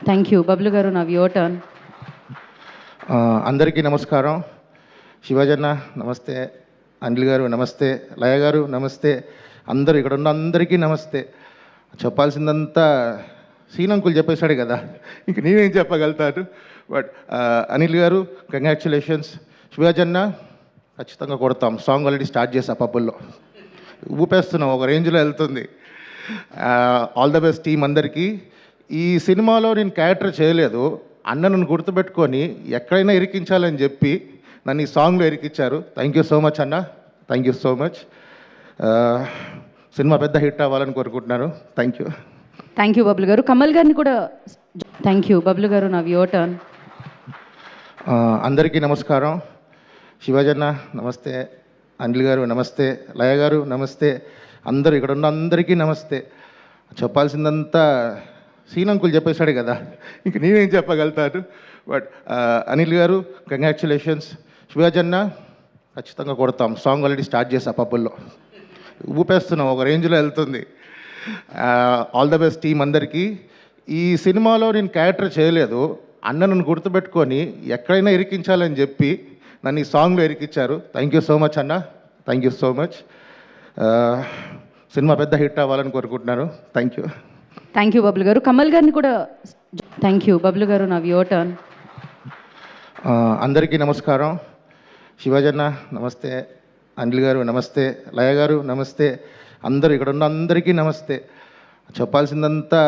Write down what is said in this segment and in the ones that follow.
Thank you. Bablu గారు, now your turn. అందరికీ నమస్కారం. శివాజన్న నమస్తే, అనిల్ గారు నమస్తే, లయ గారు నమస్తే, అందరూ ఇక్కడ ఉన్న అందరికీ నమస్తే. చెప్పాల్సిందంతా సీనంకులు చెప్పేశాడు కదా, ఇంక నేనేం చెప్పగలుగుతాను. బట్ అనిల్ గారు కంగ్రాచులేషన్స్. శివాజన్న ఖచ్చితంగా కొడతాం. సాంగ్ ఆల్రెడీ స్టార్ట్ చేసా, పబ్బుల్లో ఊపేస్తున్నాం, ఒక రేంజ్లో వెళ్తుంది. ఆల్ ద బెస్ట్ టీం అందరికీ. ఈ సినిమాలో నేను క్యారెక్టర్ చేయలేదు, అన్న నన్ను గుర్తుపెట్టుకొని ఎక్కడైనా ఇరికించాలని చెప్పి నన్ను ఈ సాంగ్లో ఇరికించారు. థ్యాంక్ యూ సో మచ్ అన్న, thank you so much. Cinema పెద్ద హిట్ అవ్వాలని కోరుకుంటున్నాను. Thank you. Thank you Bablu గారు. కమల్ గారిని కూడా థ్యాంక్ యూ. బబ్లు గారు, నవ్ యువర్ టర్న్. అందరికీ నమస్కారం. శివాజన్న నమస్తే, అనిల్ గారు నమస్తే, లయ గారు నమస్తే, అందరూ ఇక్కడ ఉన్న అందరికీ నమస్తే. చెప్పాల్సిందంతా సీనంకులు చెప్పేశాడు కదా, ఇంక నేనేం చెప్పగలుగుతాను. బట్ అనిల్ గారు కంగ్రాచులేషన్స్. శివాజన్న ఖచ్చితంగా కొడతాం. సాంగ్ ఆల్రెడీ స్టార్ట్ చేసా, పబ్బుల్లో ఊపేస్తున్నాం, ఒక రేంజ్లో వెళ్తుంది. ఆల్ ద బెస్ట్ టీం అందరికీ. ఈ సినిమాలో నేను క్యారెక్టర్ చేయలేదు, అన్న నన్ను గుర్తుపెట్టుకొని ఎక్కడైనా ఇరికించాలని చెప్పి నన్ను ఈ సాంగ్లో ఇరికించారు. థ్యాంక్ యూ సో మచ్ అన్న, thank you so much. Cinema పెద్ద హిట్ అవ్వాలని కోరుకుంటున్నాను. Thank you. Thank you Bablu గారు. కమల్ గారిని కూడా థ్యాంక్ యూ. బబ్లు గారు, నవ్ యువర్ టర్న్. అందరికీ నమస్కారం. శివాజన్న నమస్తే, అనిల్ గారు నమస్తే, లయ గారు నమస్తే, అందరూ ఇక్కడ ఉన్న అందరికీ నమస్తే. చెప్పాల్సిందంతా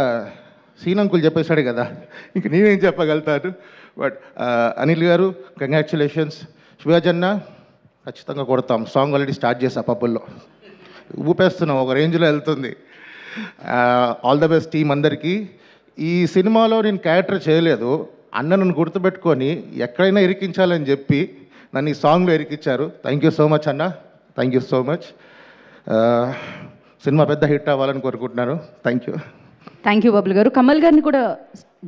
సీనంకులు చెప్పేశాడు కదా, ఇంక నేనేం చెప్పగలుగుతాను. బట్ అనిల్ గారు కంగ్రాచులేషన్స్. శివాజన్న ఖచ్చితంగా కొడతాం. సాంగ్ ఆల్రెడీ స్టార్ట్ చేసా, పబ్బుల్లో ఊపేస్తున్నాం, ఒక రేంజ్లో వెళ్తుంది. ఆల్ ద బెస్ట్ టీం అందరికీ. ఈ సినిమాలో నేను క్యారెక్టర్ చేయలేదు, అన్న నన్ను గుర్తుపెట్టుకొని ఎక్కడైనా ఇరికించాలని చెప్పి నన్ను ఈ సాంగ్లో ఇరికించారు. థ్యాంక్ యూ సో మచ్ అన్న, thank you so much. Cinema పెద్ద హిట్ అవ్వాలని కోరుకుంటున్నాను. Thank you. Thank you Bablu గారు. కమల్ గారిని కూడా